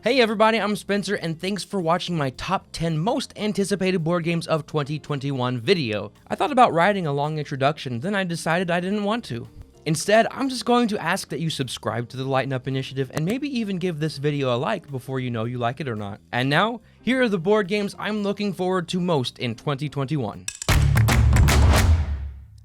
Hey everybody, I'm Spencer, and thanks for watching my top 10 most anticipated board games of 2021 video. I thought about writing a long introduction, then I decided I didn't want to. Instead, I'm just going to ask that you subscribe to the Lighten Up initiative and maybe even give this video a like before you know you like it or not. And now, here are the board games I'm looking forward to most in 2021.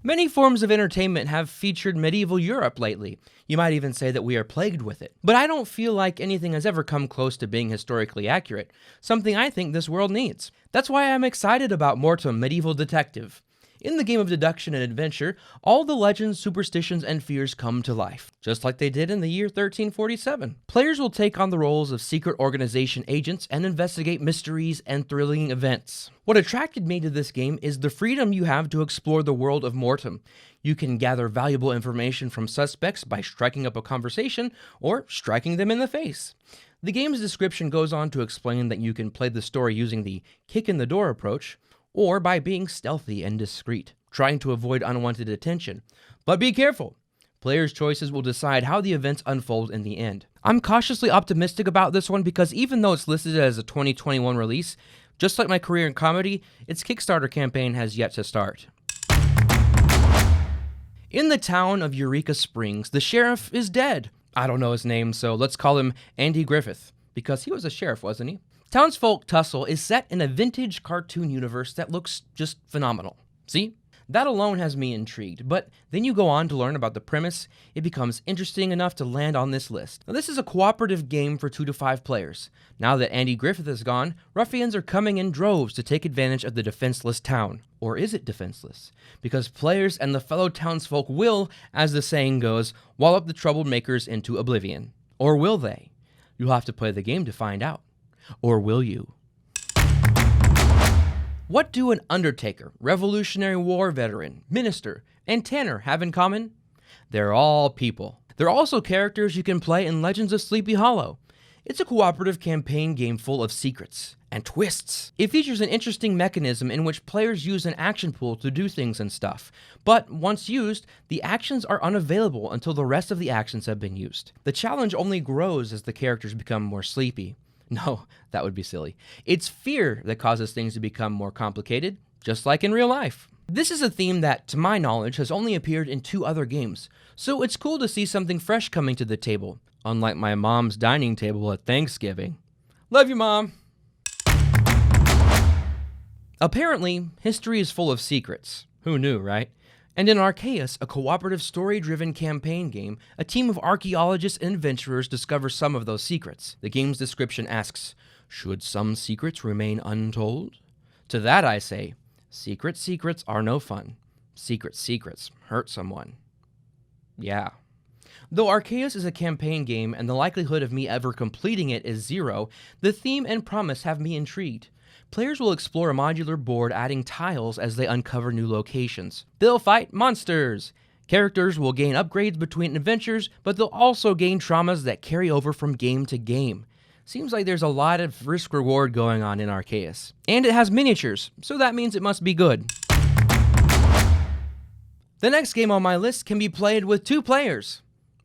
Many forms of entertainment have featured medieval Europe lately. You might even say that we are plagued with it. But I don't feel like anything has ever come close to being historically accurate, something I think this world needs. That's why I'm excited about Mortem, Medieval Detective. In the game of deduction and adventure, all the legends, superstitions, and fears come to life, just like they did in the year 1347. Players will take on the roles of secret organization agents and investigate mysteries and thrilling events. What attracted me to this game is the freedom you have to explore the world of Mortem. You can gather valuable information from suspects by striking up a conversation or striking them in the face. The game's description goes on to explain that you can play the story using the kick-in-the-door approach, or by being stealthy and discreet, trying to avoid unwanted attention. But be careful! Players' choices will decide how the events unfold in the end. I'm cautiously optimistic about this one because even though it's listed as a 2021 release, just like my career in comedy, its Kickstarter campaign has yet to start. In the town of Eureka Springs, the sheriff is dead. I don't know his name, so let's call him Andy Griffith, because he was a sheriff, wasn't he? Townsfolk Tussle is set in a vintage cartoon universe that looks just phenomenal. See? That alone has me intrigued, but then you go on to learn about the premise, it becomes interesting enough to land on this list. Now, this is a cooperative game for 2 to 5 players. Now that Andy Griffith is gone, ruffians are coming in droves to take advantage of the defenseless town. Or is it defenseless? Because players and the fellow townsfolk will, as the saying goes, wallop the troublemakers into oblivion. Or will they? You'll have to play the game to find out. Or will you? What do an undertaker, Revolutionary War veteran, minister, and tanner have in common? They're all people. They're also characters you can play in Legends of Sleepy Hollow. It's a cooperative campaign game full of secrets and twists. It features an interesting mechanism in which players use an action pool to do things and stuff, but once used, the actions are unavailable until the rest of the actions have been used. The challenge only grows as the characters become more sleepy. No, that would be silly. It's fear that causes things to become more complicated, just like in real life. This is a theme that, to my knowledge, has only appeared in 2 other games, so it's cool to see something fresh coming to the table, unlike my mom's dining table at Thanksgiving. Love you, Mom! Apparently, history is full of secrets. Who knew, right? And in Archaius, a cooperative story-driven campaign game, a team of archaeologists and adventurers discover some of those secrets. The game's description asks, should some secrets remain untold? To that I say, secrets are no fun. Secrets hurt someone. Yeah. Though Archaius is a campaign game and the likelihood of me ever completing it is 0, the theme and promise have me intrigued. Players will explore a modular board adding tiles as they uncover new locations. They'll fight monsters. Characters will gain upgrades between adventures, but they'll also gain traumas that carry over from game to game. Seems like there's a lot of risk-reward going on in Archaius. And it has miniatures, so that means it must be good. The next game on my list can be played with 2 players.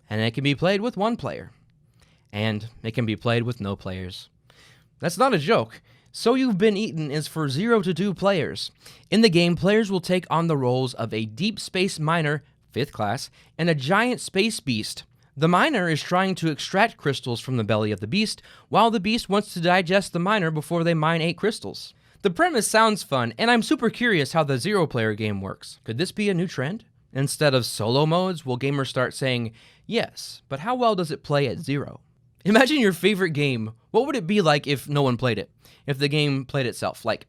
And it can be played with 1 player. And it can be played with no players. That's not a joke. So You've Been Eaten is for 0 to 2 players. In the game, players will take on the roles of a deep space miner, 5th class, and a giant space beast. The miner is trying to extract crystals from the belly of the beast, while the beast wants to digest the miner before they mine 8 crystals. The premise sounds fun, and I'm super curious how the 0-player game works. Could this be a new trend? Instead of solo modes, will gamers start saying, yes, but how well does it play at 0? Imagine your favorite game. What would it be like if no one played it? If the game played itself? Like,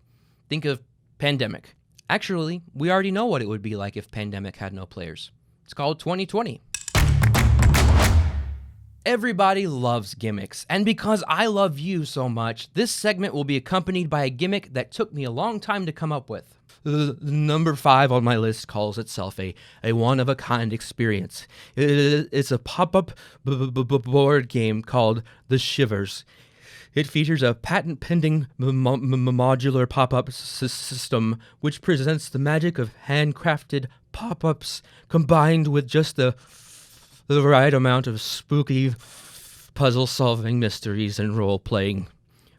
think of Pandemic. Actually, we already know what it would be like if Pandemic had no players. It's called 2020. Everybody loves gimmicks, and because I love you so much, this segment will be accompanied by a gimmick that took me a long time to come up with. Number 5 on my list calls itself a one-of-a-kind experience. It's a pop-up board game called The Shivers. It features a patent-pending modular pop-up system which presents the magic of handcrafted pop-ups combined with just the right amount of spooky puzzle-solving, mysteries, and role-playing.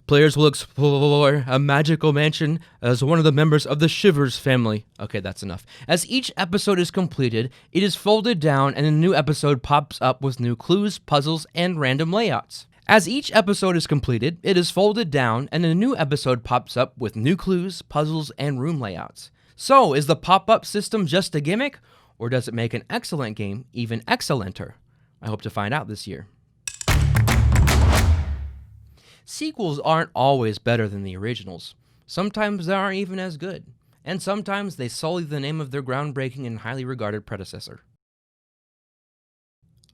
Players will explore a magical mansion as one of the members of the Shivers family. Okay, that's enough. As each episode is completed, it is folded down and a new episode pops up with new clues, puzzles, and random layouts. As each episode is completed, it is folded down and a new episode pops up with new clues, puzzles, and room layouts. So, is the pop-up system just a gimmick, or does it make an excellent game even excellenter? I hope to find out this year. Sequels aren't always better than the originals. Sometimes they aren't even as good, and sometimes they sully the name of their groundbreaking and highly regarded predecessor.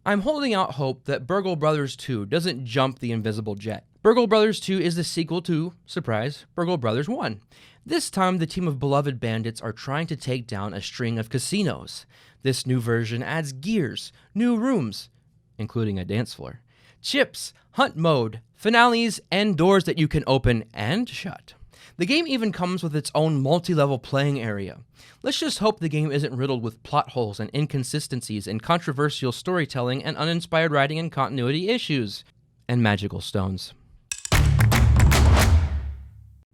I'm holding out hope that Burgle Brothers 2 doesn't jump the invisible jet. Burgle Brothers 2 is the sequel to, surprise, Burgle Brothers 1. This time, the team of beloved bandits are trying to take down a string of casinos. This new version adds gears, new rooms, including a dance floor, chips, hunt mode, finales, and doors that you can open and shut. The game even comes with its own multi-level playing area. Let's just hope the game isn't riddled with plot holes and inconsistencies and controversial storytelling and uninspired writing and continuity issues. And magical stones.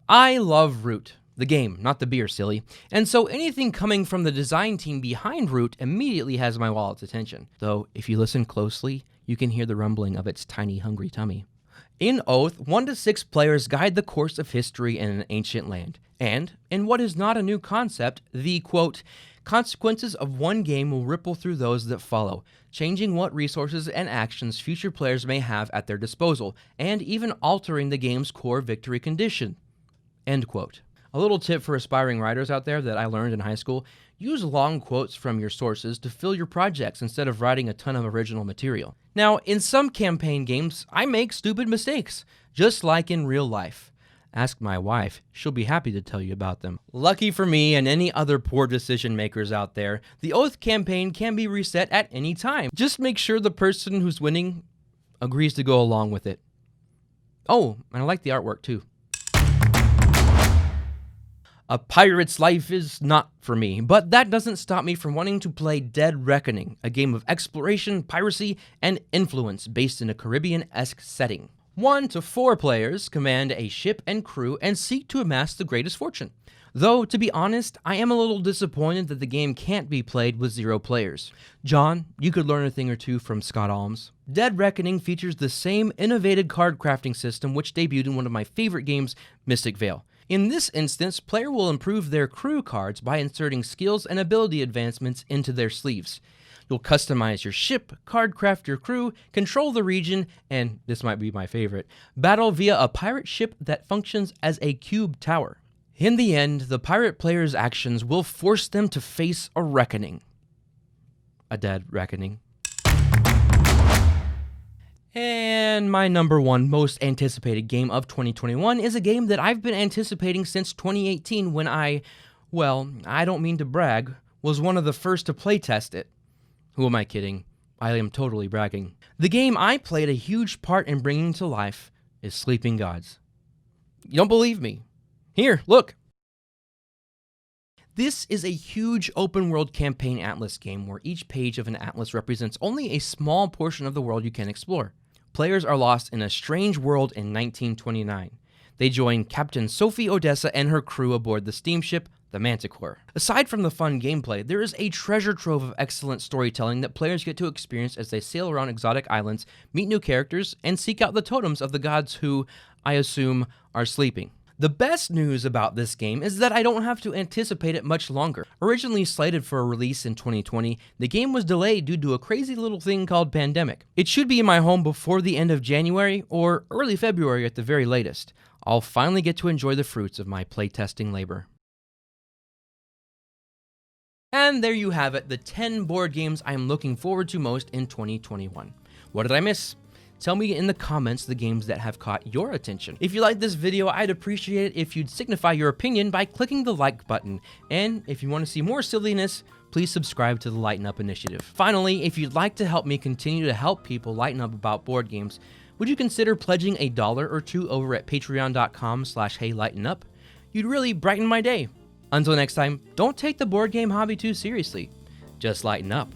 I love Root, the game, not the beer, silly. And so anything coming from the design team behind Root immediately has my wallet's attention. Though, if you listen closely, you can hear the rumbling of its tiny, hungry tummy. In Oath, 1 to 6 players guide the course of history in an ancient land. And, in what is not a new concept, the, quote, consequences of one game will ripple through those that follow, changing what resources and actions future players may have at their disposal, and even altering the game's core victory condition. End quote. A little tip for aspiring writers out there that I learned in high school: use long quotes from your sources to fill your projects instead of writing a ton of original material. Now, in some campaign games, I make stupid mistakes, just like in real life. Ask my wife, she'll be happy to tell you about them. Lucky for me and any other poor decision makers out there, the Oath campaign can be reset at any time. Just make sure the person who's winning agrees to go along with it. Oh, and I like the artwork too. A pirate's life is not for me, but that doesn't stop me from wanting to play Dead Reckoning, a game of exploration, piracy, and influence based in a Caribbean-esque setting. 1 to 4 players command a ship and crew and seek to amass the greatest fortune. Though, to be honest, I am a little disappointed that the game can't be played with 0 players. John, you could learn a thing or two from Scott Alms. Dead Reckoning features the same innovative card crafting system which debuted in one of my favorite games, Mystic Vale. In this instance, player will improve their crew cards by inserting skills and ability advancements into their sleeves. You'll customize your ship, card craft your crew, control the region, and, this might be my favorite, battle via a pirate ship that functions as a cube tower. In the end, the pirate player's actions will force them to face a reckoning. A dead reckoning. And my number 1 most anticipated game of 2021 is a game that I've been anticipating since 2018 when I don't mean to brag, was one of the first to playtest it. Who am I kidding? I am totally bragging. The game I played a huge part in bringing to life is Sleeping Gods. You don't believe me? Here, look. This is a huge open-world campaign atlas game where each page of an atlas represents only a small portion of the world you can explore. Players are lost in a strange world in 1929. They join Captain Sophie Odessa and her crew aboard the steamship, the Manticore. Aside from the fun gameplay, there is a treasure trove of excellent storytelling that players get to experience as they sail around exotic islands, meet new characters, and seek out the totems of the gods who, I assume, are sleeping. The best news about this game is that I don't have to anticipate it much longer. Originally slated for a release in 2020, the game was delayed due to a crazy little thing called pandemic. It should be in my home before the end of January or early February at the very latest. I'll finally get to enjoy the fruits of my playtesting labor. And there you have it, the 10 board games I'm looking forward to most in 2021. What did I miss? Tell me in the comments the games that have caught your attention. If you liked this video, I'd appreciate it if you'd signify your opinion by clicking the like button. And if you want to see more silliness, please subscribe to the Lighten Up initiative. Finally, if you'd like to help me continue to help people lighten up about board games, would you consider pledging $1 or $2 over at patreon.com/heylightenup? You'd really brighten my day. Until next time, don't take the board game hobby too seriously. Just lighten up.